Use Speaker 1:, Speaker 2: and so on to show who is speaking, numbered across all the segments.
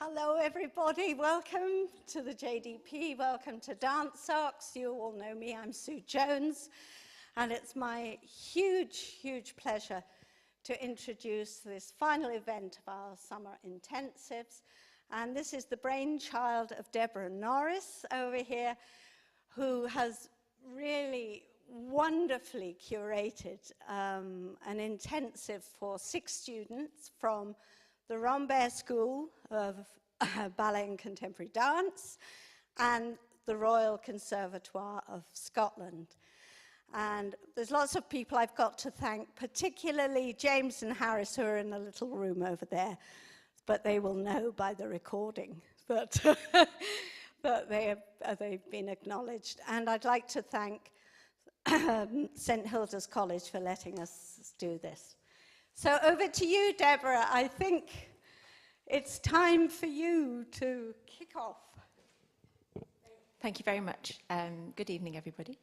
Speaker 1: Hello everybody, welcome to the JDP, welcome to DANSOX. You all know me, I'm Sue Jones, and it's my huge pleasure to introduce this final event of our summer intensives. And this is the brainchild of Deborah Norris over here, who has really wonderfully curated an intensive for 6 students from the Rambert School of Ballet and Contemporary Dance and the Royal Conservatoire of Scotland. And there's lots of people I've got to thank, particularly James and Harris, who are in the little room over there, but they will know by the recording that, that they've been acknowledged. And I'd like to thank St. Hilda's College for letting us do this. So over to you, Deborah. I think it's time for you to kick off.
Speaker 2: Thank you very much. Good evening, everybody.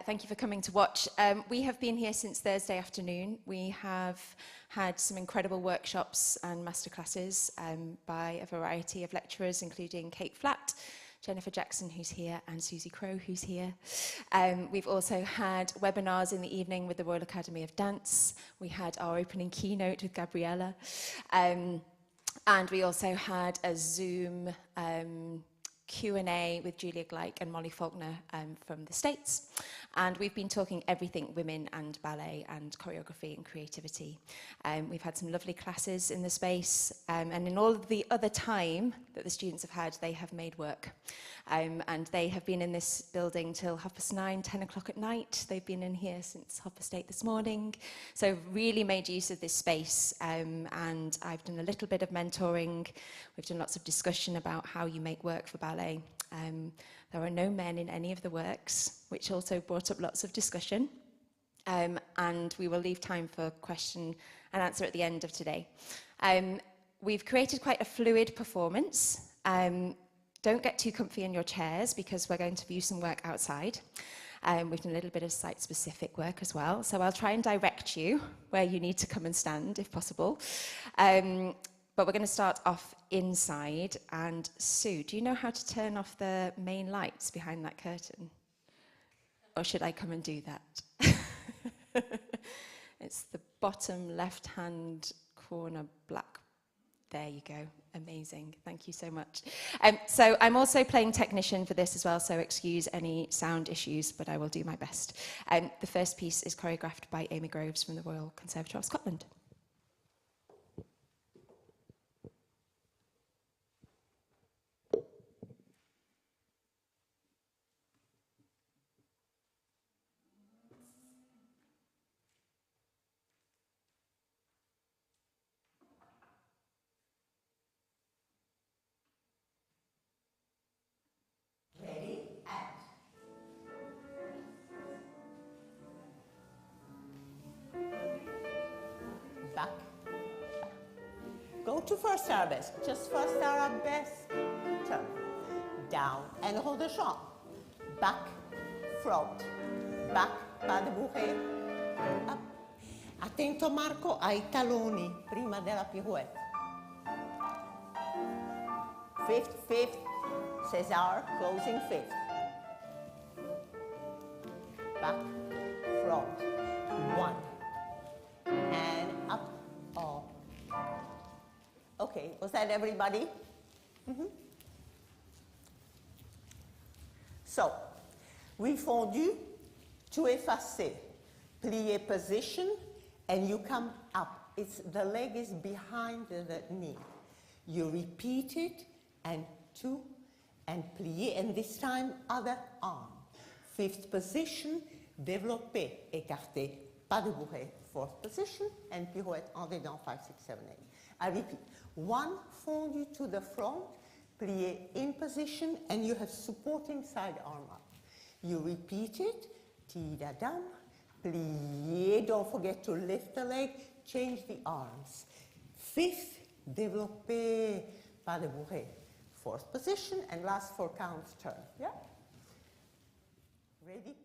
Speaker 2: Thank you for coming to watch. We have been here since Thursday afternoon. We have had some incredible workshops and masterclasses by a variety of lecturers, including Kate Flatt, Jennifer Jackson, who's here, and Susie Crowe, who's here. We've also had webinars in the evening with the Royal Academy of Dance. We had our opening keynote with Gabriella. And we also had a Zoom Q&A with Julia Gleich and Molly Faulkner from the States. And we've been talking everything women and ballet and choreography and creativity. We've had some lovely classes in the space, and in all of the other time that the students have had, they have made work. And they have been in this building till 9:30, 10 o'clock at night. They've been in here since 8:30 this morning. So really made use of this space. And I've done a little bit of mentoring. We've done lots of discussion about how you make work for ballet. There are no men in any of the works, which also brought up lots of discussion. And we will leave time for question and answer at the end of today. We've created quite a fluid performance. Don't get too comfy in your chairs because we're going to view some work outside. We've done a little bit of site-specific work as well. So I'll try and direct you where you need to come and stand, if possible. But we're going to start off inside. And Sue, do you know how to turn off the main lights behind that curtain? Or should I come and do that? It's the bottom left-hand corner black. There you go. Amazing. Thank you so much. So I'm also playing technician for this as well, so excuse any sound issues, but I will do my best. The first piece is choreographed by Amy Groves from the Royal Conservatoire of Scotland.
Speaker 3: Back. Go to first arabesque, just first arabesque, turn, down, and hold the shot. Back, front, back, pas de bourrée, up. Attento Marco ai taloni prima della pirouette. Fifth, César, closing fifth. Back, front, 1. And up, all. Okay, was that everybody? So, we fondu, tu effacé, plié position, and you come up. The leg is behind the knee. You repeat it, and 2, and plié, and this time other arm. 5th position, développé, écarté, pas de bourrée. 4th position, and pirouette en dedans, 5, 6, 7, 8. I repeat, 1 fondu to the front, plié in position, and you have supporting side arm up. You repeat it, ti-da-dam, plié, don't forget to lift the leg, change the arms. 5th, développé, pas de bourrée. 4th position, and last 4 counts turn. Yeah? Ready?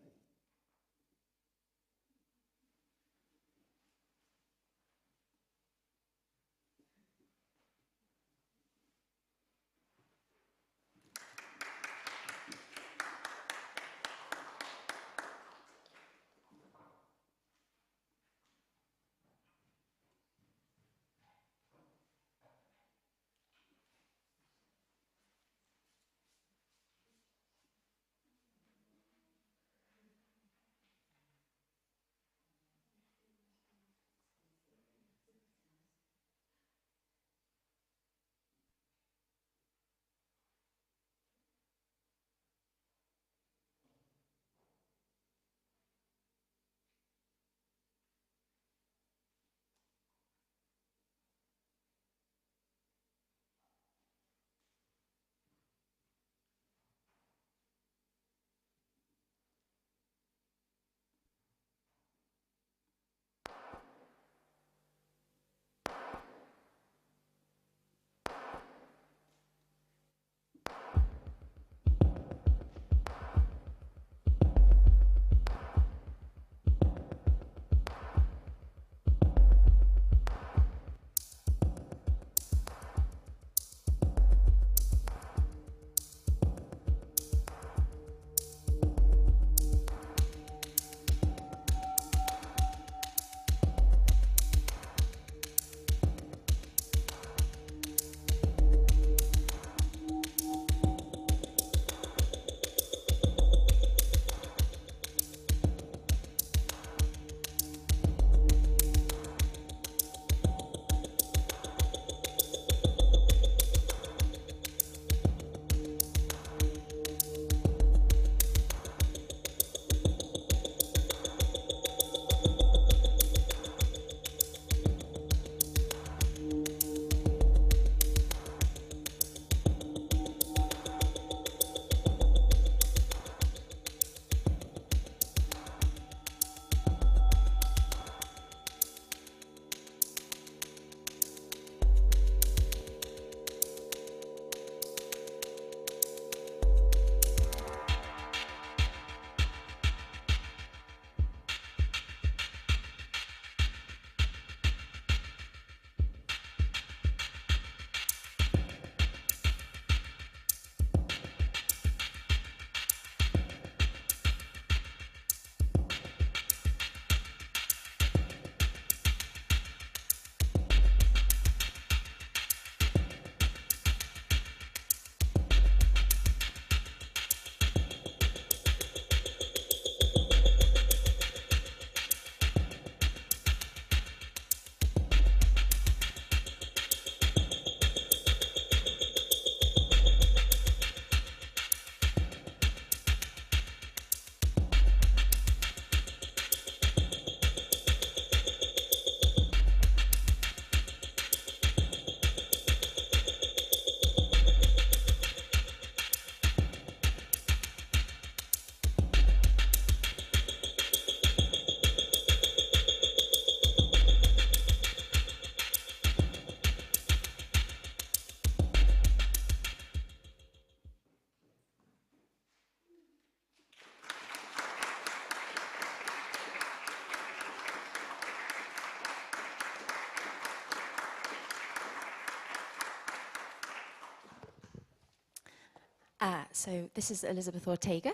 Speaker 2: So this is Elizabeth Ortega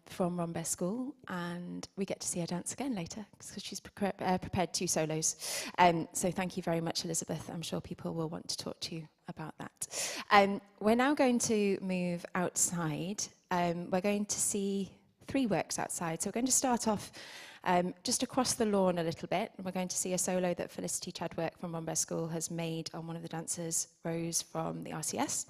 Speaker 2: from Rambert School, and we get to see her dance again later because she's prepared 2 solos. So thank you very much, Elizabeth. I'm sure people will want to talk to you about that. We're now going to move outside. We're going to see 3 works outside. So we're going to start off just across the lawn a little bit. We're going to see a solo that Felicity Chadwick from Rambert School has made on one of the dancers, Rose from the RCS.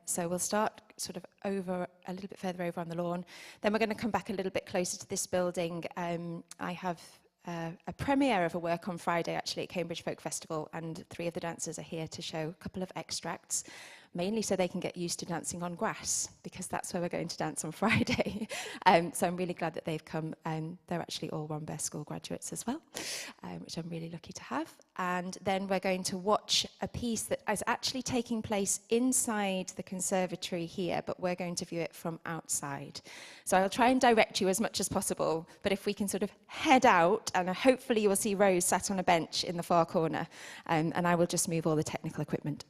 Speaker 2: So we'll start sort of over a little bit further over on the lawn. Then we're going to come back a little bit closer to this building. I have a premiere of a work on Friday actually at Cambridge Folk Festival, and 3 of the dancers are here to show a couple of extracts, mainly so they can get used to dancing on grass, because that's where we're going to dance on Friday. So I'm really glad that they've come. They're actually all Rambert School graduates as well, which I'm really lucky to have. And then we're going to watch a piece that is actually taking place inside the conservatory here, but we're going to view it from outside. So I'll try and direct you as much as possible, but if we can sort of head out, and hopefully you will see Rose sat on a bench in the far corner, and I will just move all the technical equipment.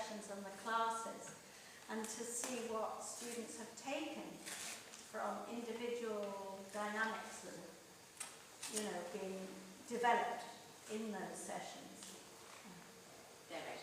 Speaker 1: sessions and the classes, and to see what students have taken from individual dynamics that have, you know, been developed in those sessions.
Speaker 2: They're ready.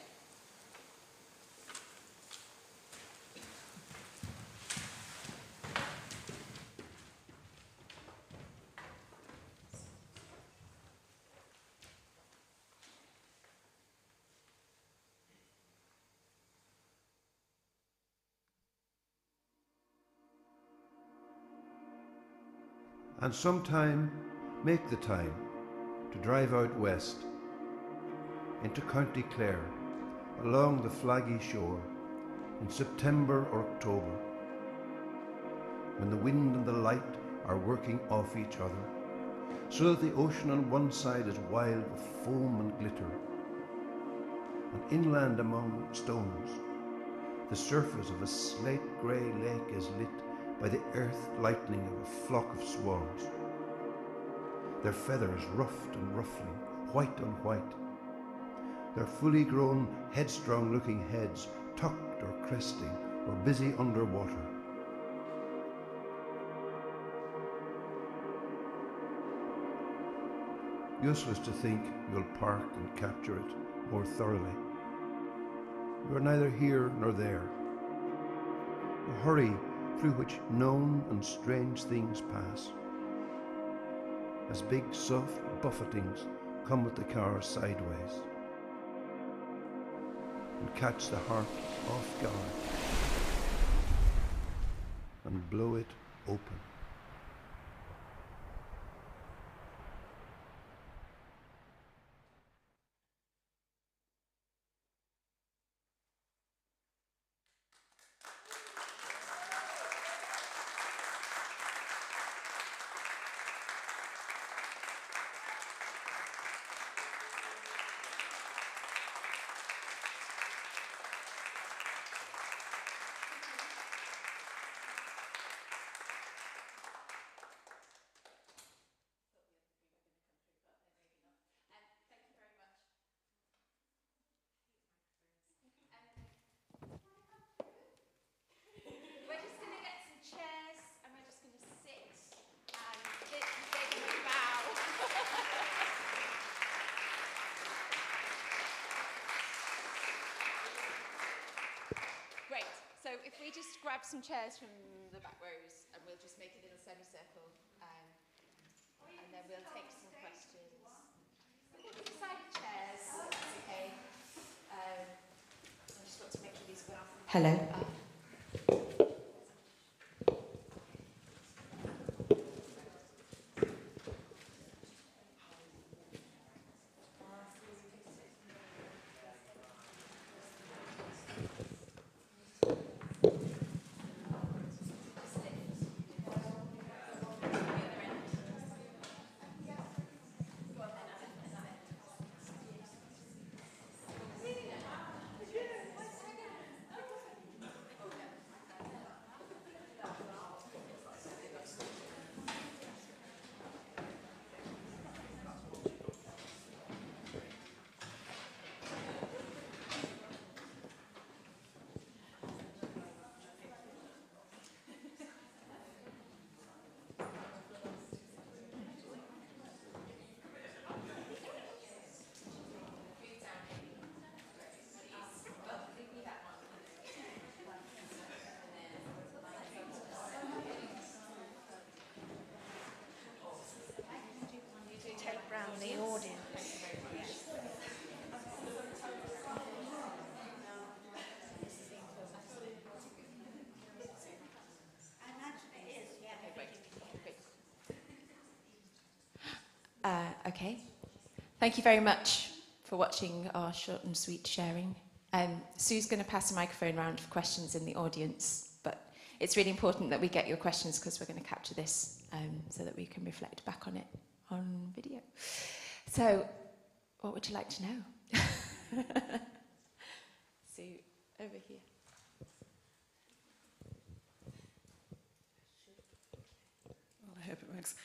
Speaker 4: And sometime make the time to drive out west into County Clare along the flaggy shore in September or October, when the wind and the light are working off each other, so that the ocean on one side is wild with foam and glitter, and inland among stones the surface of a slate grey lake is lit by the earth lightning of a flock of swans, their feathers ruffed and ruffling, white on white, their fully grown, headstrong-looking heads tucked or cresting or busy under water. Useless to think you'll park and capture it more thoroughly. You are neither here nor there. A hurry through which known and strange things pass, as big soft buffetings come with the car sideways and catch the heart off guard and blow it open.
Speaker 2: So if we just grab some chairs from the back rows and we'll just make a little semicircle and then we'll take some questions. Decided chairs, okay. I just want to make sure these work. Hello.
Speaker 1: The audience. I imagine it is, yeah.
Speaker 2: Okay. Thank you very much for watching our short and sweet sharing. Sue's going to pass the microphone around for questions in the audience, but it's really important that we get your questions because we're going to capture this so that we can reflect back on it on video. So, what would you like to know? Sue, over here.
Speaker 5: Well, I hope it works.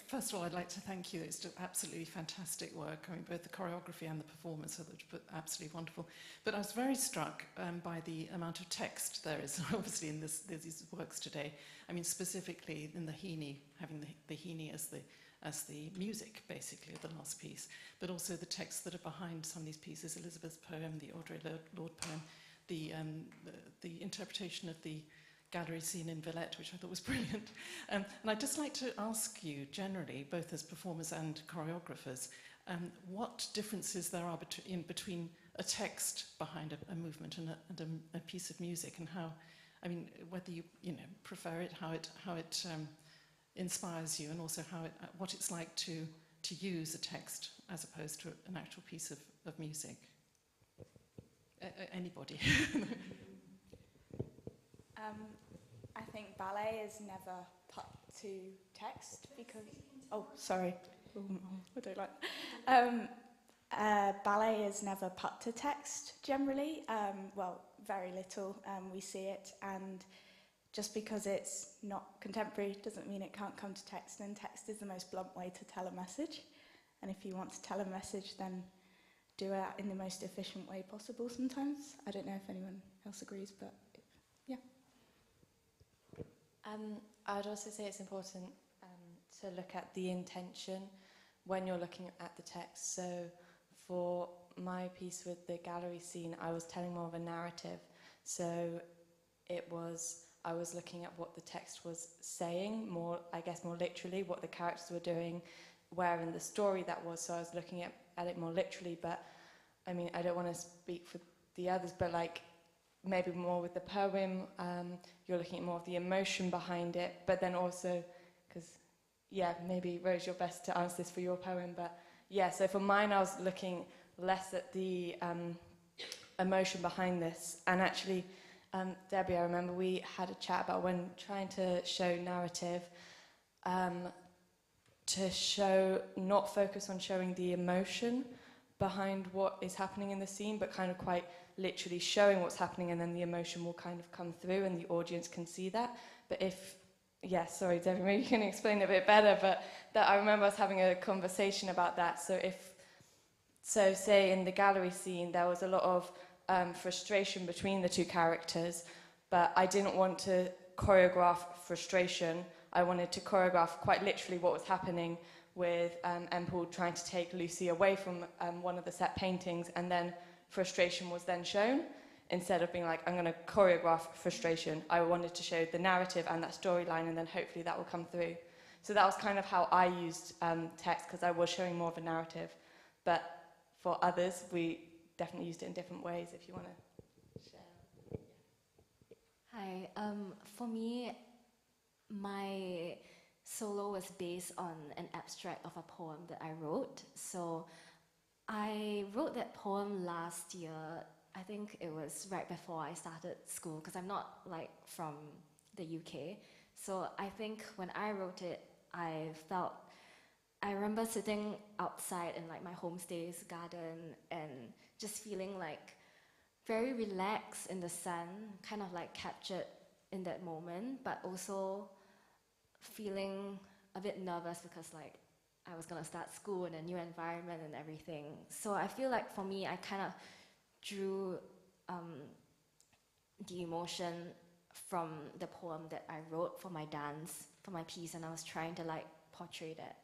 Speaker 5: First of all, I'd like to thank you. It's just absolutely fantastic work. I mean, both the choreography and the performance are absolutely wonderful. But I was very struck by the amount of text there is obviously in these works today. I mean, specifically in the Heaney, having the Heaney as the music, basically, of the last piece, but also the texts that are behind some of these pieces, Elizabeth's poem, the Audre Lorde poem, the interpretation of the gallery scene in Villette, which I thought was brilliant. And I'd just like to ask you, generally, both as performers and choreographers, what differences there are between a text behind a movement and a piece of music, and how, I mean, whether you prefer it, how it inspires you, and also what it's like to use a text as opposed to an actual piece of music. Anybody?
Speaker 6: I think ballet is never put to text because... Oh, sorry. I don't like... ballet is never put to text, generally. Well, very little. We see it, and just because it's not contemporary doesn't mean it can't come to text, and text is the most blunt way to tell a message. And if you want to tell a message, then do it in the most efficient way possible sometimes. I don't know if anyone else agrees, but yeah.
Speaker 2: I would also say it's important to look at the intention when you're looking at the text. So for my piece with the gallery scene, I was telling more of a narrative. So I was looking at what the text was saying, more literally, what the characters were doing, where in the story that was. So I was looking at it more literally, but I mean, I don't want to speak for the others, but like maybe more with the poem, you're looking at more of the emotion behind it, but then also, because, yeah, maybe Rose, you're best to answer this for your poem, but yeah, so for mine, I was looking less at the emotion behind this, and actually, Debbie, I remember we had a chat about when trying to show narrative, to not focus on showing the emotion behind what is happening in the scene, but kind of quite literally showing what's happening, and then the emotion will kind of come through and the audience can see that. But sorry, Debbie, maybe you can explain it a bit better, but that I remember us having a conversation about that. So say in the gallery scene, there was a lot of frustration between the two characters, but I didn't want to choreograph frustration. I wanted to choreograph quite literally what was happening with Empel trying to take Lucy away from one of the set paintings, and then frustration was then shown. Instead of being like, I'm going to choreograph frustration, I wanted to show the narrative and that storyline, and then hopefully that will come through. So that was kind of how I used text, because I was showing more of a narrative. But for others, we definitely used it in different ways, if you want to share.
Speaker 7: Hi, for me, my solo was based on an abstract of a poem that I wrote. So I wrote that poem last year. I think it was right before I started school, because I'm not like from the UK. So I think when I wrote it, I remember sitting outside in like my homestay's garden and just feeling like very relaxed in the sun, kind of like captured in that moment, but also feeling a bit nervous because like I was gonna start school in a new environment and everything. So I feel like for me, I kind of drew the emotion from the poem that I wrote for my dance, for my piece, and I was trying to like portray that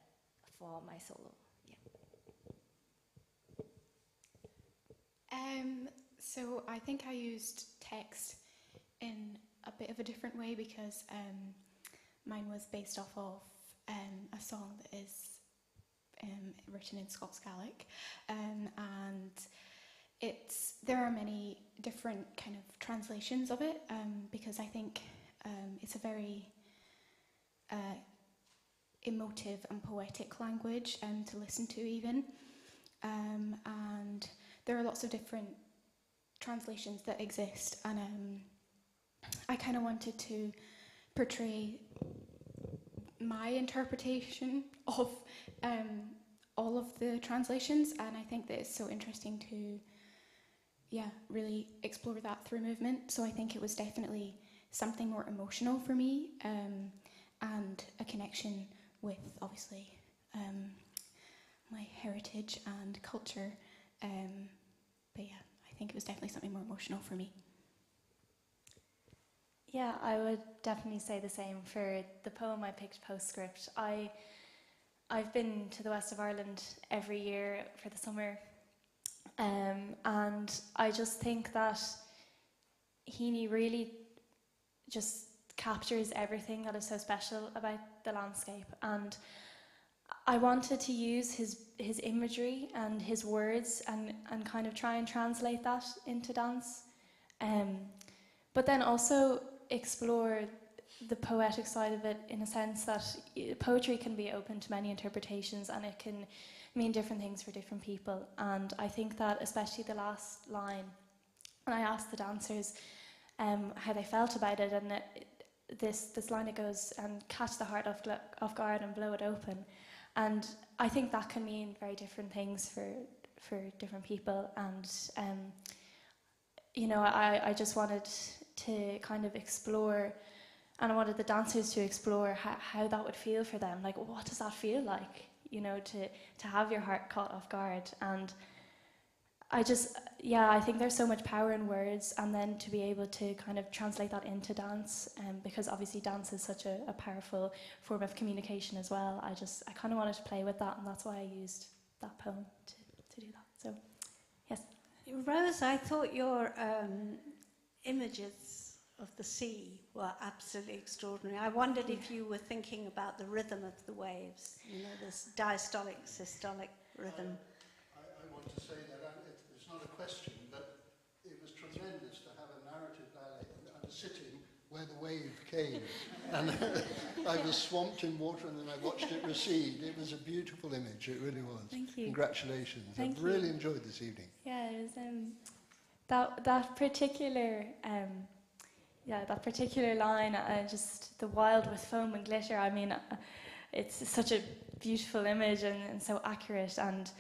Speaker 7: for my solo. Yeah.
Speaker 8: So I think I used text in a bit of a different way, because mine was based off of a song that is written in Scots Gaelic, and there are many different kind of translations of it, because I think it's a very emotive and poetic language to listen to even, and there are lots of different translations that exist, and I kind of wanted to portray my interpretation of all of the translations, and I think that it's so interesting to really explore that through movement. So I think it was definitely something more emotional for me, and a connection with, obviously, my heritage and culture. But yeah, I think it was definitely something more emotional for me.
Speaker 9: Yeah, I would definitely say the same for the poem I picked, Postscript. I've been to the west of Ireland every year for the summer, and I just think that Heaney really just captures everything that is so special about the landscape, and I wanted to use his imagery and his words and kind of try and translate that into dance, but then also explore the poetic side of it, in a sense that poetry can be open to many interpretations and it can mean different things for different people. And I think that especially the last line, and I asked the dancers how they felt about it, and this line, it goes, and catch the heart off guard and blow it open. And I think that can mean very different things for different people. And you know, I just wanted to kind of explore, and I wanted the dancers to explore how that would feel for them. Like, what does that feel like, you know, to have your heart caught off guard? And I think there's so much power in words, and then to be able to kind of translate that into dance, because obviously dance is such a powerful form of communication as well. I kind of wanted to play with that, and that's why I used that poem to do that. So, yes.
Speaker 1: Rose, I thought your images of the sea were absolutely extraordinary. I wondered if you were thinking about the rhythm of the waves, you know, this diastolic, systolic rhythm.
Speaker 10: I want to say that it's not a question, but it was tremendous to have a narrative ballet and a sitting where the wave came. And I was swamped in water, and then I watched it recede. It was a beautiful image, it really was.
Speaker 9: Thank you.
Speaker 10: Congratulations.
Speaker 9: Thank
Speaker 10: I've really enjoyed this evening.
Speaker 9: Yeah, it was that particular line, just the wild with foam and glitter. I mean, it's such a beautiful image and so accurate. And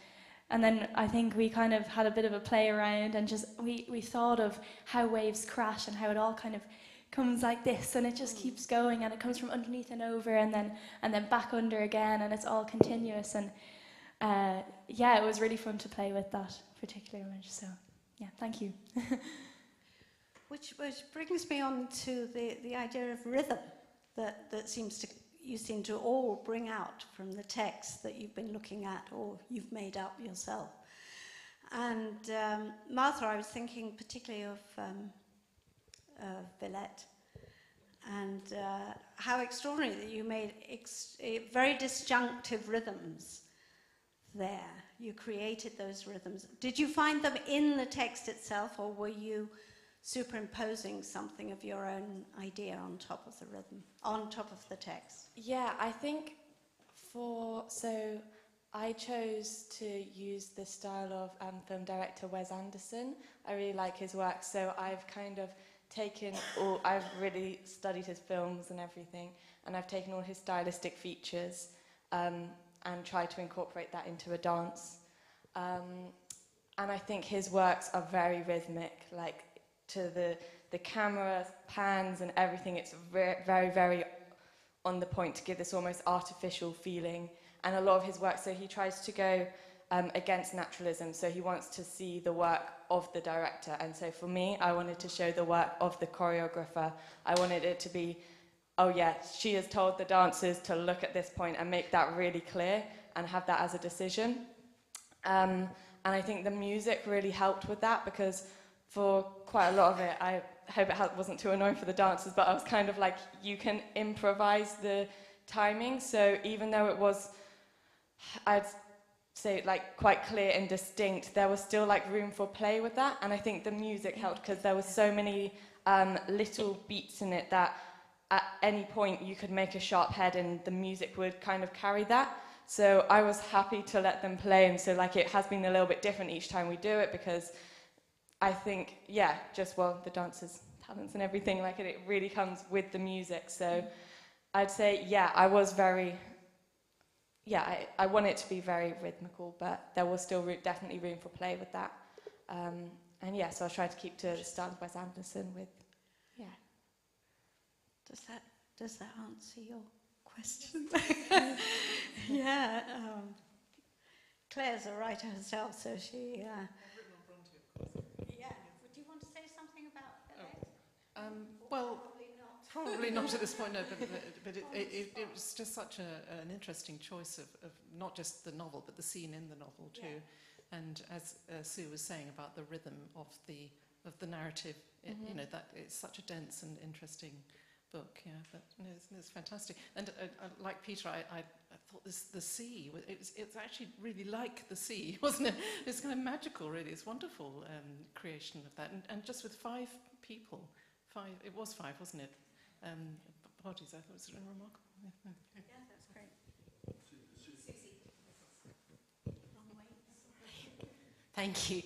Speaker 9: then I think we kind of had a bit of a play around, and just we thought of how waves crash and how it all kind of comes like this, and it just keeps going, and it comes from underneath and over, and then back under again, and it's all continuous. And yeah, it was really fun to play with that particular image. So yeah, thank you.
Speaker 1: Which brings me on to the idea of rhythm that you seem to all bring out from the text that you've been looking at or you've made up yourself. And Martha, I was thinking particularly of Villette, and how extraordinary that you made very disjunctive rhythms there. You created those rhythms. Did you find them in the text itself, or were you superimposing something of your own idea on top of the rhythm, on top of the text?
Speaker 11: Yeah, I think so I chose to use the style of film director Wes Anderson. I really like his work, so I've kind of I've really studied his films and everything, and I've taken all his stylistic features and tried to incorporate that into a dance. And I think his works are very rhythmic, like to the camera pans and everything. It's very, very on the point to give this almost artificial feeling. And a lot of his work, so he tries to go against naturalism, so he wants to see the work of the director. And so for me, I wanted to show the work of the choreographer. I wanted it to be, oh yeah, she has told the dancers to look at this point and make that really clear and have that as a decision. And I think the music really helped with that, because for quite a lot of it, I hope it wasn't too annoying for the dancers, but I was kind of like, you can improvise the timing. So even though it was, I'd say, like quite clear and distinct, there was still like room for play with that. And I think the music helped, because there was so many little beats in it that at any point you could make a sharp head and the music would kind of carry that. So I was happy to let them play, and so like it has been a little bit different each time we do it, because I think, yeah, just the dancers' talents and everything, like it really comes with the music. So I'd say, yeah, I was very, I want it to be very rhythmical, but there was still definitely room for play with that. And yeah, so I tried to keep to the style of Wes Anderson with, yeah.
Speaker 1: Does that answer your question. Yeah. Claire's a writer herself, so she... Yeah. Would you want to say something about ballet?
Speaker 5: Well, probably not at this point, no, but it was just such an interesting choice of not just the novel, but the scene in the novel too. Yeah. And as Sue was saying about the rhythm of the narrative, you know, that it's such a dense and interesting book, yeah, but no, it's fantastic. And like Peter, I thought the sea, it's actually really like the sea, wasn't it? It's kind of magical, really. It's wonderful creation of that. And just with 5 people, it was 5, wasn't it? Bodies, I thought it was remarkable.
Speaker 1: Yeah, that's great.
Speaker 12: Thank you.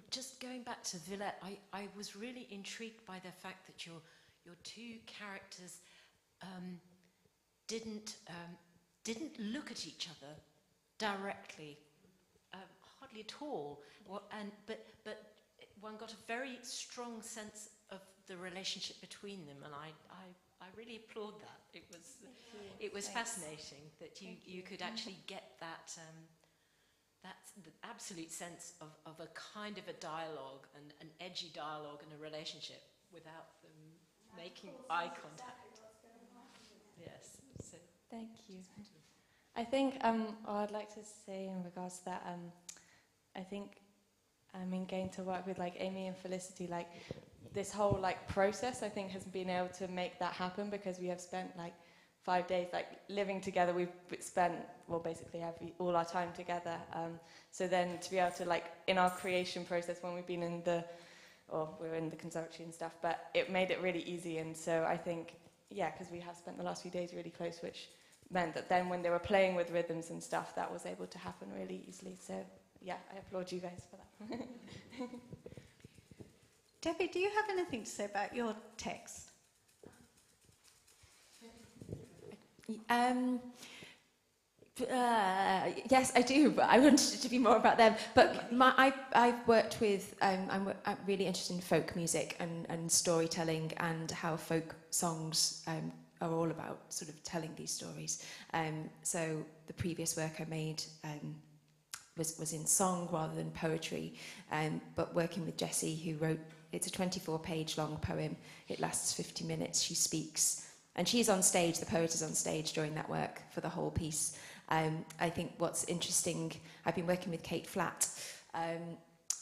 Speaker 12: Just going back to Villette, I was really intrigued by the fact that your 2 characters didn't look at each other directly, hardly at all. But one got a very strong sense of the relationship between them, and I really applaud that. It was fascinating that you could actually get that. That's the absolute sense of a kind of a dialogue, and an edgy dialogue and a relationship without them making eye contact. Yes. So.
Speaker 11: Thank you. I think what I'd like to say in regards to that, I think in getting to work with like Amy and Felicity, like this whole like process, I think has been able to make that happen, because we have spent like 5 days like living together. We've spent, well, basically all our time together. So then to be able to, like, in our creation process, when we've been we're in the conservatory and stuff, but it made it really easy. And so I think, yeah, because we have spent the last few days really close, which meant that then when they were playing with rhythms and stuff, that was able to happen really easily. So yeah, I applaud you guys for that.
Speaker 1: Debbie, do you have anything to say about your text?
Speaker 2: Yes, I do, but I wanted it to be more about them. But I've worked with, I'm really interested in folk music and storytelling, and how folk songs are all about sort of telling these stories. So the previous work I made was in song rather than poetry, but working with Jessie, who wrote, it's a 24-page long poem. It lasts 50 minutes. She speaks. And she's on stage, the poet is on stage during that work for the whole piece. I think what's interesting, I've been working with Kate Flatt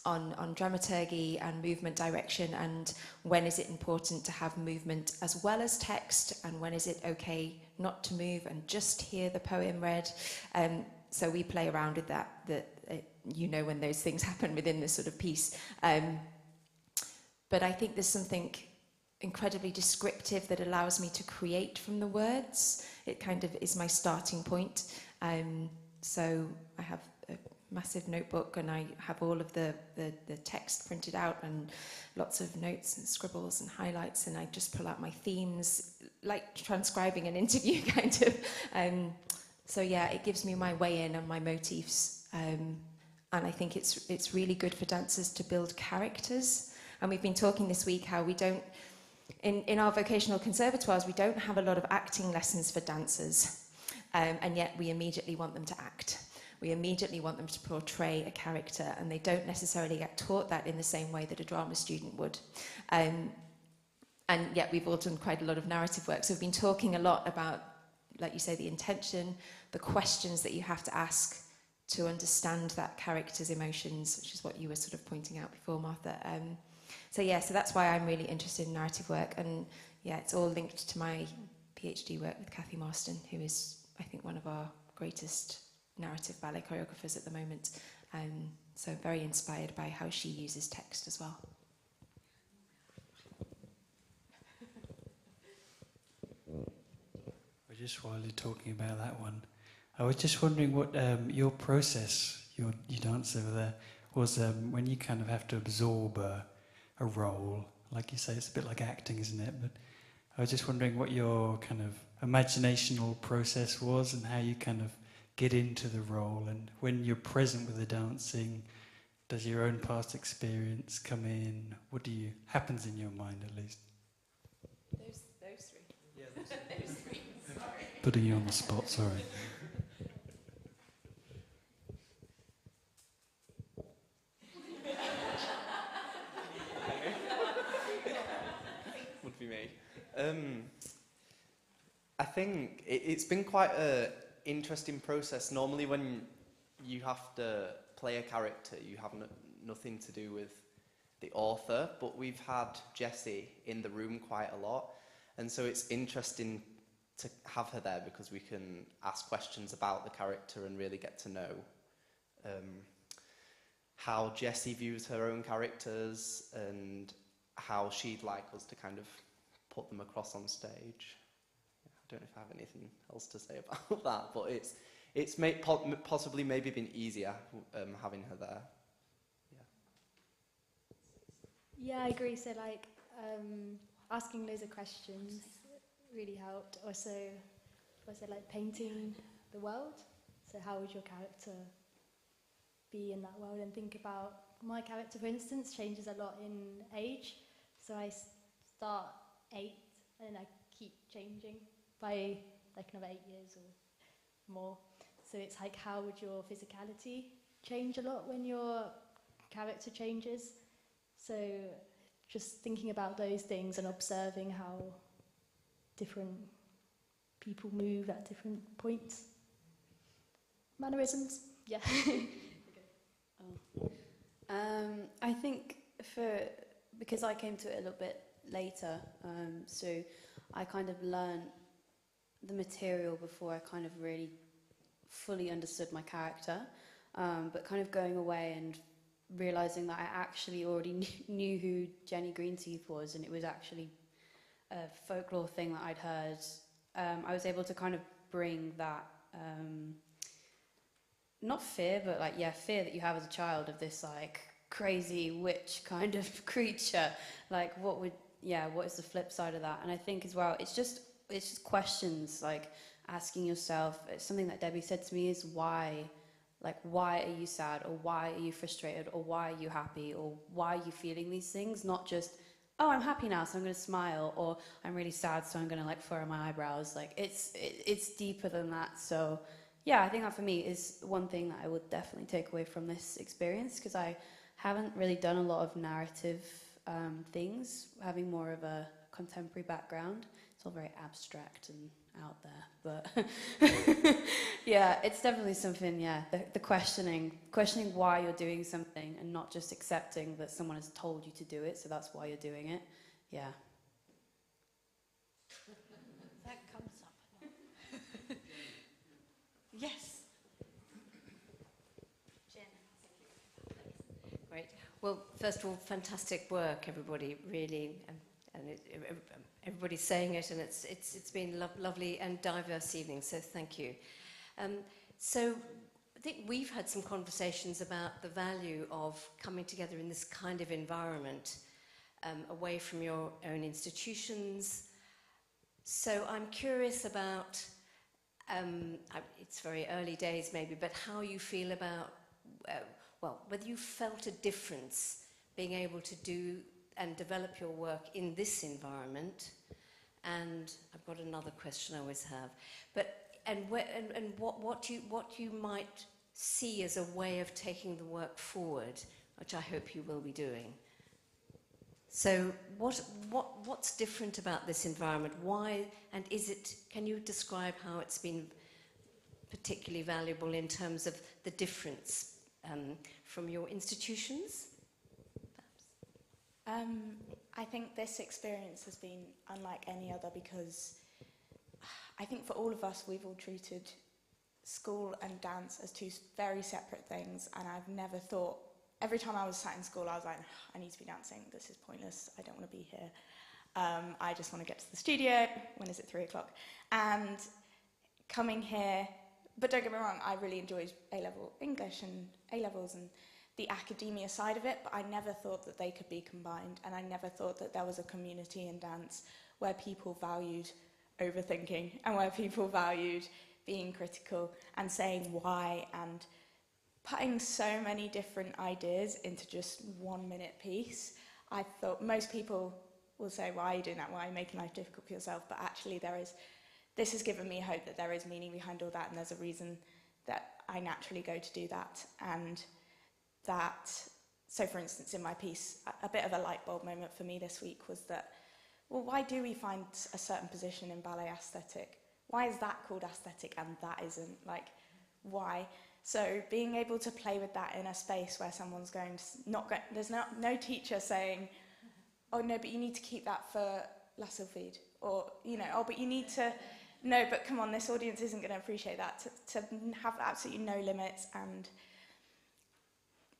Speaker 2: on dramaturgy and movement direction, and when is it important to have movement as well as text, and when is it okay not to move and just hear the poem read. So we play around with that you know when those things happen within this sort of piece. But I think there's something incredibly descriptive that allows me to create from the words. It kind of is my starting point. So I have a massive notebook, and I have all of the text printed out, and lots of notes and scribbles and highlights, and I just pull out my themes, like transcribing an interview kind of. So yeah, it gives me my way in and my motifs. And I think it's really good for dancers to build characters. And we've been talking this week how we don't, in our vocational conservatoires, we don't have a lot of acting lessons for dancers, and yet we immediately want them to act. We immediately want them to portray a character, and they don't necessarily get taught that in the same way that a drama student would. And yet we've all done quite a lot of narrative work, so we've been talking a lot about, like you say, the intention, the questions that you have to ask to understand that character's emotions, which is what you were sort of pointing out before, Martha. So that's why I'm really interested in narrative work, and yeah, it's all linked to my PhD work with Cathy Marston, who is, I think, one of our greatest narrative ballet choreographers at the moment. So very inspired by how she uses text as well.
Speaker 13: Just while you're talking about that one, I was just wondering what your process, your dance over there, was when you kind of have to absorb a role. Like you say, it's a bit like acting, isn't it? But I was just wondering what your kind of imaginational process was, and how you kind of get into the role, and when you're present with the dancing, does your own past experience come in? What happens in your mind, at least?
Speaker 11: Those three.
Speaker 13: Yeah, those Putting you on the spot, sorry.
Speaker 14: Would be me. I think it's been quite an interesting process. Normally when you have to play a character, you have nothing to do with the author, but we've had Jessie in the room quite a lot, and so it's interesting to have her there because we can ask questions about the character and really get to know how Jessie views her own characters and how she'd like us to kind of put them across on stage. I don't know if I have anything else to say about that, but it's possibly maybe been easier having her there.
Speaker 15: Yeah, I agree. So like asking loads of questions really helped. Also like painting the world. So how would your character be in that world? And think about my character, for instance, changes a lot in age. So I start 8 and I keep changing by like another 8 years or more. So it's like, how would your physicality change a lot when your character changes? So just thinking about those things and observing how different people move at different points. Mannerisms, yeah.
Speaker 16: I think because I came to it a little bit later, so I kind of learned the material before I kind of really fully understood my character, but kind of going away and realising that I actually already knew who Jenny Greenteeth was, and it was actually a folklore thing that I'd heard. I was able to kind of bring that, not fear, but like, yeah, fear that you have as a child of this like crazy witch kind of creature. Like what is the flip side of that? And I think as well, it's just questions, like asking yourself, it's something that Debbie said to me is why are you sad, or why are you frustrated, or why are you happy, or why are you feeling these things? Not just, oh, I'm happy now, so I'm going to smile, or I'm really sad, so I'm going to like furrow my eyebrows. Like it's deeper than that. So yeah, I think that for me is one thing that I would definitely take away from this experience, because I haven't really done a lot of narrative things, having more of a contemporary background. It's all very abstract and out there, but yeah, it's definitely something, yeah, the questioning why you're doing something and not just accepting that someone has told you to do it, so that's why you're doing it. Yeah.
Speaker 1: That comes up. Yes.
Speaker 12: Great. Well, first of all, fantastic work, everybody, really, and everybody's saying it, and it's been lovely and diverse evening, so thank you. So I think we've had some conversations about the value of coming together in this kind of environment, away from your own institutions. So I'm curious about, it's very early days maybe, but how you feel about, whether you felt a difference being able to do and develop your work in this environment. And I've got another question I always have, what you might see as a way of taking the work forward, which I hope you will be doing. So what's different about this environment? Why, and can you describe how it's been particularly valuable in terms of the difference from your institutions?
Speaker 6: I think this experience has been unlike any other, because I think for all of us, we've all treated school and dance as two very separate things, and I've never thought, every time I was sat in school, I was like, I need to be dancing, this is pointless, I don't want to be here. I just want to get to the studio, when is it, 3 o'clock? And coming here, but don't get me wrong, I really enjoyed A-level English and A-levels and the academia side of it, but I never thought that they could be combined, and I never thought that there was a community in dance where people valued overthinking and where people valued being critical and saying why, and putting so many different ideas into just 1 minute piece. I thought most people will say, why are you doing that? Why are you making life difficult for yourself? But actually this has given me hope that there is meaning behind all that, and there's a reason that I naturally go to do that. And that, so for instance, in my piece, a bit of a light bulb moment for me this week was that, well, why do we find a certain position in ballet aesthetic? Why is that called aesthetic and that isn't? Like, why? So being able to play with that in a space where someone's going to there's no teacher saying, oh no, but you need to keep that for La Sylphide, or, you know, oh, but you need to, no, but come on, this audience isn't going to appreciate that, to have absolutely no limits, and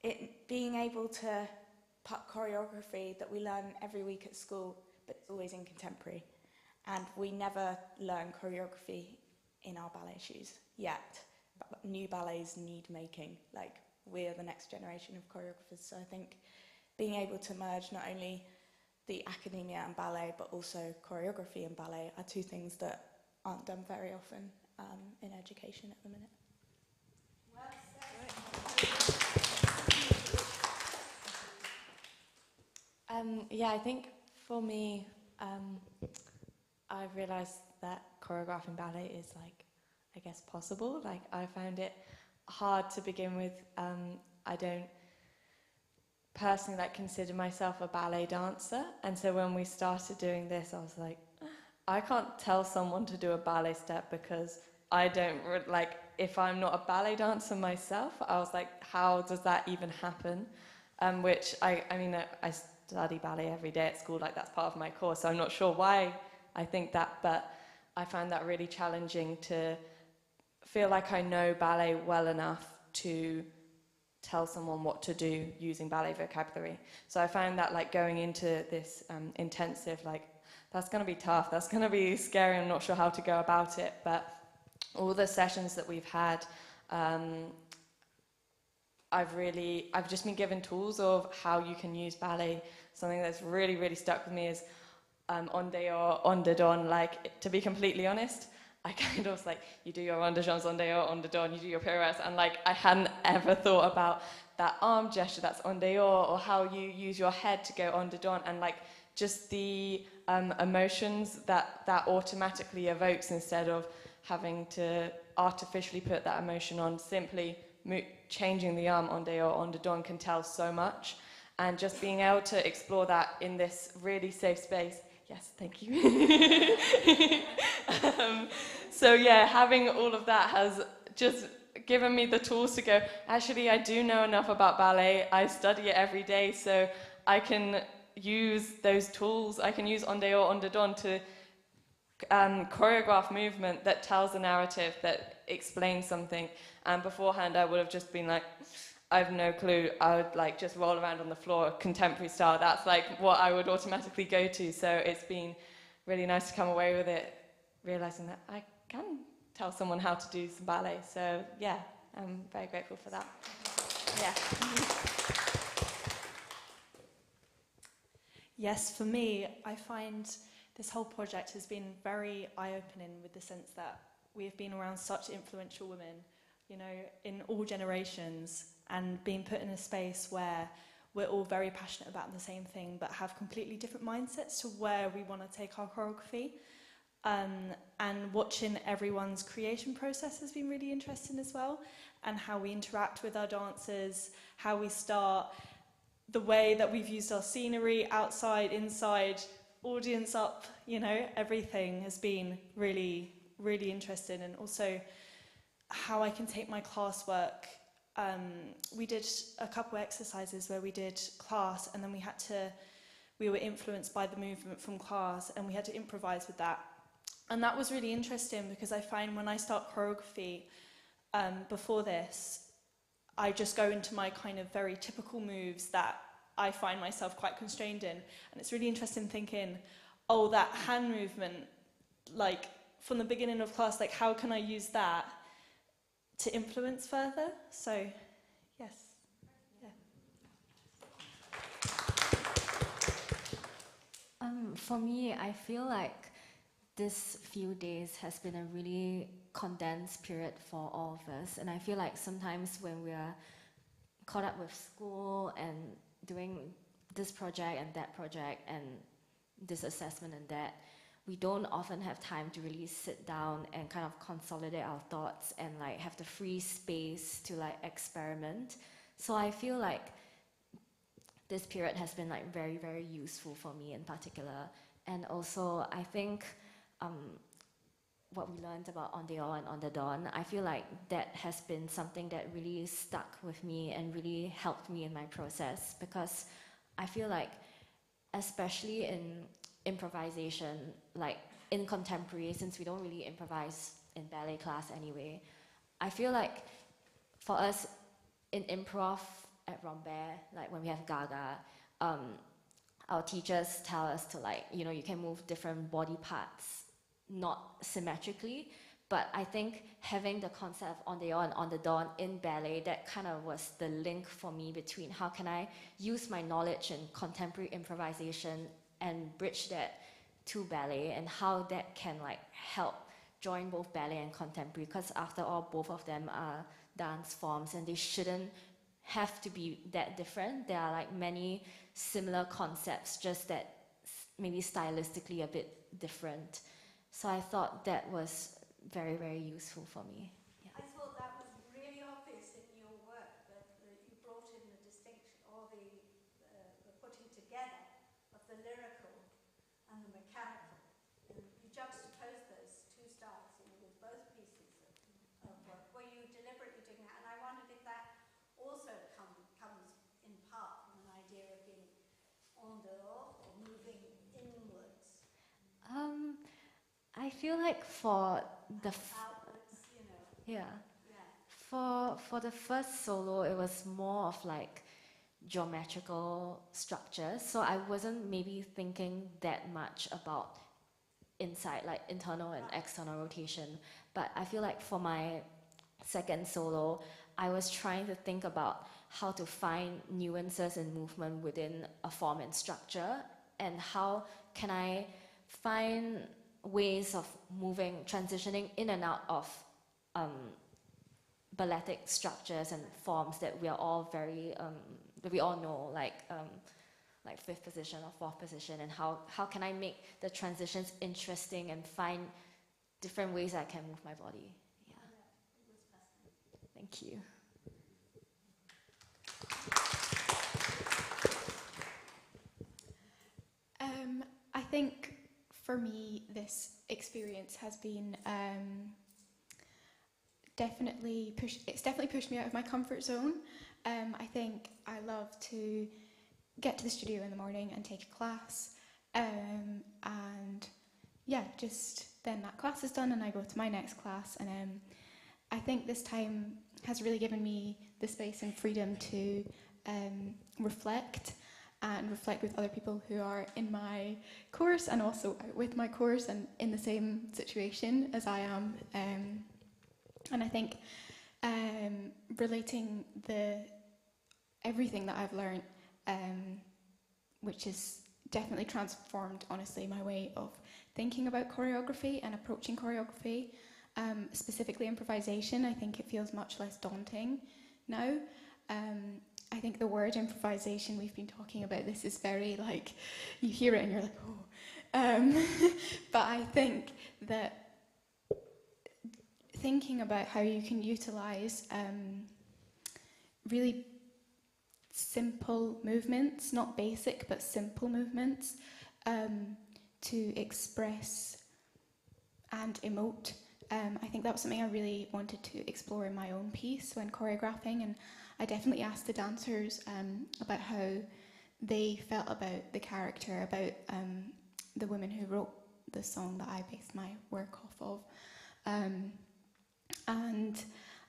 Speaker 6: it being able to put choreography that we learn every week at school, but it's always in contemporary, and we never learn choreography in our ballet shoes yet. But new ballets need making. Like, we're the next generation of choreographers, so I think being able to merge not only the academia and ballet, but also choreography and ballet are two things that aren't done very often in education at the minute.
Speaker 11: Yeah, I think for me, I've realised that choreographing ballet is, like, I guess possible. Like, I found it hard to begin with. I don't personally, like, consider myself a ballet dancer, and so when we started doing this, I was like, I can't tell someone to do a ballet step because I don't, like, if I'm not a ballet dancer myself, I was like, how does that even happen? Which, I mean, I study ballet every day at school, like, that's part of my course, so I'm not sure why I think that, but I found that really challenging to feel like I know ballet well enough to tell someone what to do using ballet vocabulary. So I found that, like, going into this intensive, like, that's going to be tough, that's going to be scary, I'm not sure how to go about it, but all the sessions that we've had, I've just been given tools of how you can use ballet. Something that's really, really stuck with me is on dehors, on dedans. Like, to be completely honest, I kind of was like, you do your on dejans, on dehors, on dedans, you do your pirouettes, and, like, I hadn't ever thought about that arm gesture that's on dehors, or how you use your head to go on dedans, and, like, just the emotions that automatically evokes, instead of having to artificially put that emotion on. Simply changing the arm on dehors, on dedans can tell so much, and just being able to explore that in this really safe space. Yes, thank you. So yeah, having all of that has just given me the tools to go, actually, I do know enough about ballet, I study it every day, so I can use those tools, I can use on dehors, on dedans to choreograph movement that tells a narrative, that explains something. And beforehand, I would have just been like, I have no clue. I would, like, just roll around on the floor, contemporary style. That's, like, what I would automatically go to. So it's been really nice to come away with it, realizing that I can tell someone how to do some ballet. So yeah, I'm very grateful for that. Yeah.
Speaker 17: Yes, for me, I find this whole project has been very eye-opening, with the sense that we have been around such influential women, you know, in all generations, and being put in a space where we're all very passionate about the same thing, but have completely different mindsets to where we want to take our choreography. And watching everyone's creation process has been really interesting as well, and how we interact with our dancers, how we start, the way that we've used our scenery, outside, inside, audience up, you know, everything has been really, really interesting. And also how I can take my classwork. We did a couple exercises where we did class, and then we were influenced by the movement from class, and we had to improvise with that. And that was really interesting, because I find when I start choreography before this, I just go into my kind of very typical moves that I find myself quite constrained in. And it's really interesting thinking, oh, that hand movement, like, from the beginning of class, like, how can I use that to influence further? So, yes. Yeah.
Speaker 7: For me, I feel like this few days has been a really condensed period for all of us. And I feel like sometimes when we are caught up with school and doing this project and that project and this assessment and that, we don't often have time to really sit down and kind of consolidate our thoughts and like have the free space to like experiment. So I feel like this period has been like very, very useful for me in particular. And also I think what we learned about On the All and On the Dawn, I feel like that has been something that really stuck with me and really helped me in my process, because I feel like, especially in improvisation, like in contemporary, since we don't really improvise in ballet class anyway, I feel like for us in improv at Rambert, like when we have Gaga, our teachers tell us to like, you know, you can move different body parts not symmetrically, but I think having the concept of On the All and On the Dawn in ballet, that kind of was the link for me between how can I use my knowledge in contemporary improvisation and bridge that to ballet, and how that can like help join both ballet and contemporary, because after all, both of them are dance forms and they shouldn't have to be that different. There are like many similar concepts, just that maybe stylistically a bit different. So I thought that was very, very useful for me. Yeah.
Speaker 1: I thought that was really obvious in your work, that you brought in the distinction, or the putting together of the lyrical and the mechanical. And you juxtapose those two styles, you know, with both pieces of work. Were you deliberately doing that? And I wondered if that also comes in part from an idea of being en dehors or moving inwards.
Speaker 7: I feel like for the
Speaker 1: outwards, you know.
Speaker 7: yeah. For the first solo, it was more of like geometrical structures, so I wasn't maybe thinking that much about inside, like internal and external rotation. But I feel like for my second solo, I was trying to think about how to find nuances in movement within a form and structure, and how can I find ways of moving, transitioning in and out of balletic structures and forms that we are all very, that we all know, like fifth position or fourth position, and how can I make the transitions interesting and find different ways I can move my body. Yeah. Thank you.
Speaker 8: I think for me, this experience has been definitely pushed me out of my comfort zone. I think I love to get to the studio in the morning and take a class, and yeah, just then that class is done and I go to my next class, and I think this time has really given me the space and freedom to reflect with other people who are in my course and also out with my course and in the same situation as I am. And I think relating everything that I've learned, which has definitely transformed, honestly, my way of thinking about choreography and approaching choreography, specifically improvisation. I think it feels much less daunting now. I think the word improvisation, we've been talking about this, is very like, you hear it and you're like, oh. But I think that thinking about how you can utilize really simple movements, not basic, but simple movements, to express and emote. I think that was something I really wanted to explore in my own piece when choreographing, and I definitely asked the dancers about how they felt about the character, about the women who wrote the song that I based my work off of. And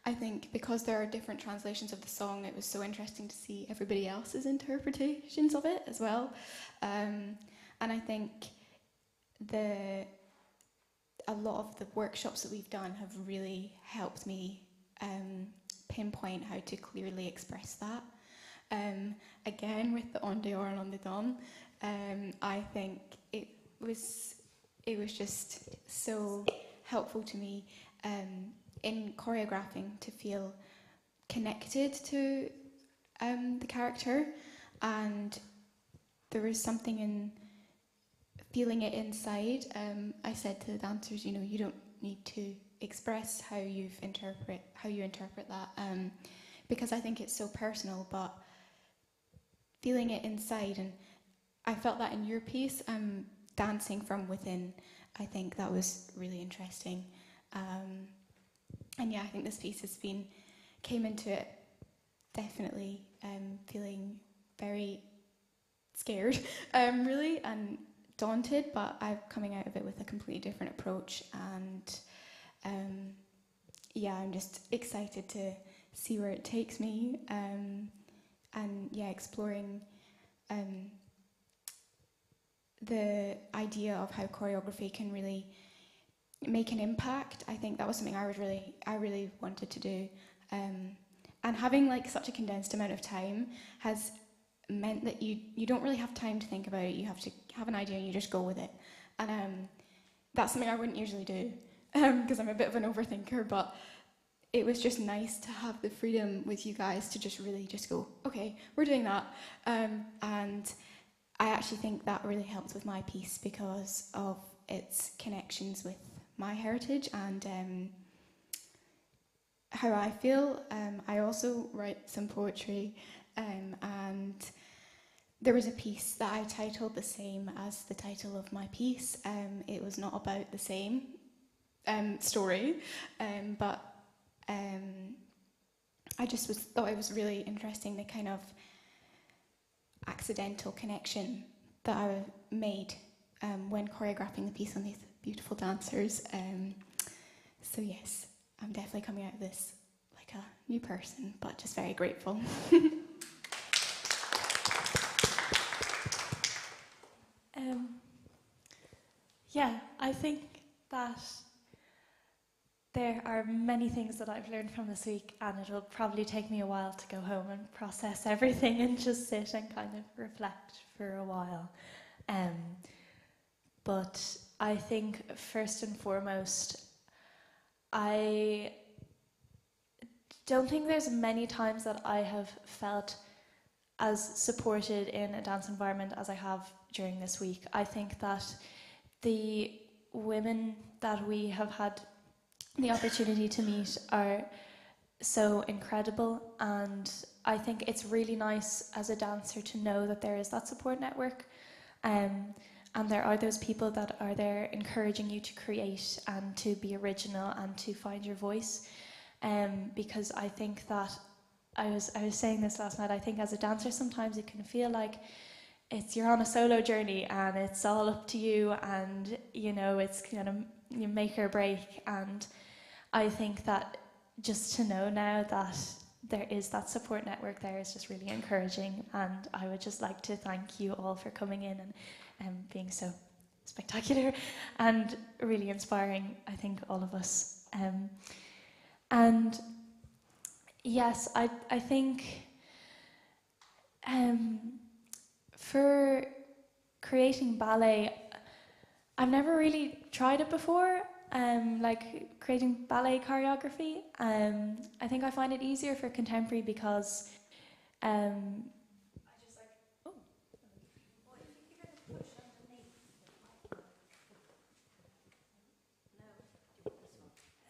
Speaker 8: I think because there are different translations of the song, it was so interesting to see everybody else's interpretations of it as well. And I think a lot of the workshops that we've done have really helped me pinpoint how to clearly express that. Again, with the On dehors and On the Dawn, I think it was just so helpful to me in choreographing to feel connected to the character, and there was something in feeling it inside. I said to the dancers, you know, you don't need to express how you interpret that, because I think it's so personal, but feeling it inside, and I felt that in your piece, dancing from within. I think that was really interesting. And yeah, I think this piece came into it definitely feeling very scared, really, and daunted, but I'm coming out of it with a completely different approach, and yeah, I'm just excited to see where it takes me, and yeah, exploring the idea of how choreography can really make an impact. I think that was something I really wanted to do, and having like such a condensed amount of time has meant that you don't really have time to think about it. You have to have an idea and you just go with it, and that's something I wouldn't usually do, because I'm a bit of an overthinker, but it was just nice to have the freedom with you guys to just really just go, okay, we're doing that, and I actually think that really helped with my piece because of its connections with my heritage and how I feel. I also write some poetry, and there was a piece that I titled the same as the title of my piece. It was not about the same story, but I just thought it was really interesting, the kind of accidental connection that I made when choreographing the piece on these beautiful dancers. So yes, I'm definitely coming out of this like a new person, but just very grateful.
Speaker 17: Yeah, I think that there are many things that I've learned from this week, and it'll probably take me a while to go home and process everything and just sit and kind of reflect for a while. But I think first and foremost, I don't think there's many times that I have felt as supported in a dance environment as I have during this week. I think that the women that we have had the opportunity to meet are so incredible, and I think it's really nice as a dancer to know that there is that support network, and there are those people that are there encouraging you to create and to be original and to find your voice, because I think that I was saying this last night, I think as a dancer sometimes it can feel like you're on a solo journey and it's all up to you, and you know, it's kind of you make or break. And I think that just to know now that there is that support network there is just really encouraging, and I would just like to thank you all for coming in and being so spectacular and really inspiring, I think, all of us. And yes, I think for creating ballet, I've never really tried it before, like creating ballet choreography. I think I find it easier for contemporary because I just like, oh.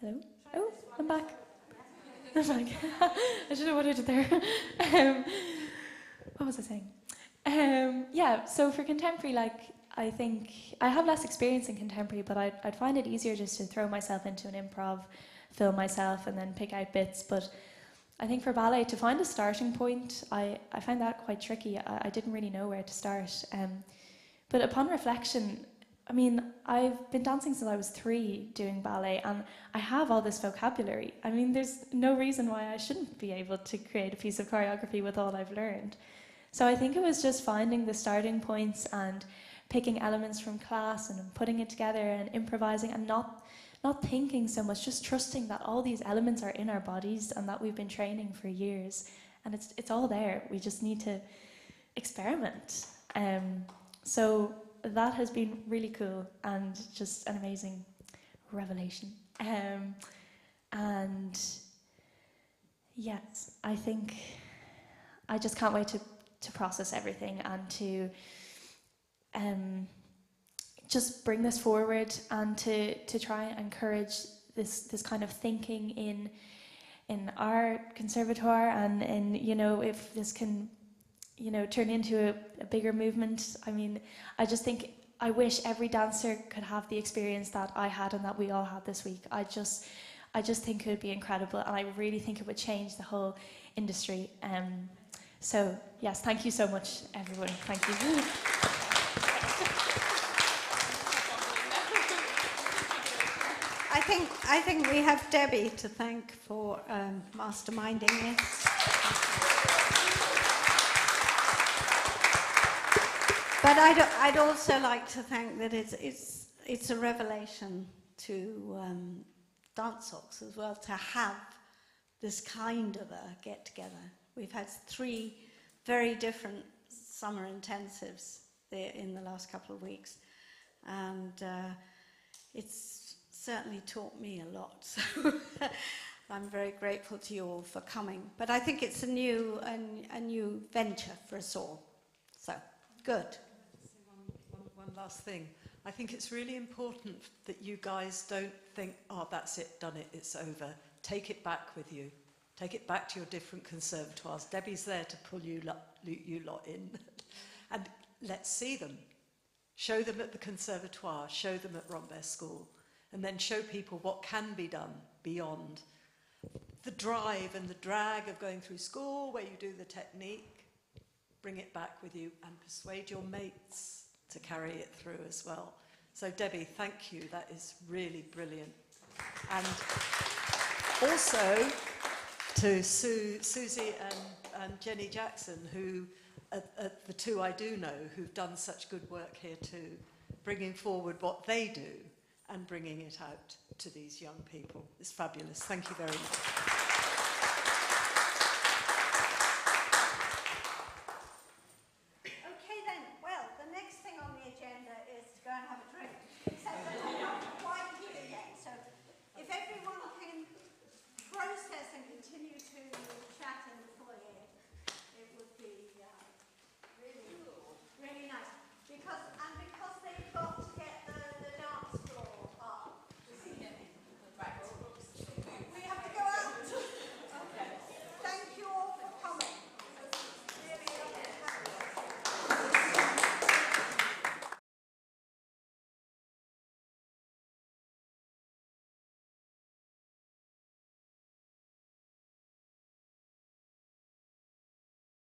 Speaker 17: Hello? Oh, I'm back. I'm back. I don't know what I did there. What was I saying? Yeah, so for contemporary, like, I think I have less experience in contemporary, but I'd find it easier just to throw myself into an improv, film myself, and then pick out bits. But I think for ballet, to find a starting point, I find that quite tricky. I didn't really know where to start. But upon reflection, I mean, I've been dancing since I was 3 doing ballet, and I have all this vocabulary. I mean, there's no reason why I shouldn't be able to create a piece of choreography with all I've learned. So I think it was just finding the starting points and picking elements from class and putting it together and improvising and not thinking so much, just trusting that all these elements are in our bodies and that we've been training for years, and it's all there. We just need to experiment. So that has been really cool and just an amazing revelation. And yes, I think I just can't wait to process everything and to
Speaker 9: just bring this forward and to try and encourage this kind of thinking in our conservatoire, and in, you know, if this can, you know, turn into a bigger movement. I mean, I just think, I wish every dancer could have the experience that I had and that we all had this week. I just think it would be incredible, and I really think it would change the whole industry. So yes, thank you so much, everyone. Thank you.
Speaker 1: I think we have Debbie to thank for masterminding this. But I'd also like to think that it's a revelation to DANSOX as well, to have this kind of a get-together. We've had 3 very different summer intensives there in the last couple of weeks, and it's certainly taught me a lot. So I'm very grateful to you all for coming. But I think it's a new venture for us all. So good.
Speaker 18: One last thing. I think it's really important that you guys don't think, oh, that's it, done it, it's over. Take it back with you. Take it back to your different conservatoires. Debbie's there to pull you lot in. And let's see them. Show them at the Conservatoire, show them at Rambert School, and then show people what can be done beyond the drive and the drag of going through school, where you do the technique. Bring it back with you and persuade your mates to carry it through as well. So Debbie, thank you. That is really brilliant. And also to Susie and Jenny Jackson, who are the 2 I do know who've done such good work here too, bringing forward what they do and bringing it out to these young people. It's fabulous. Thank you very much.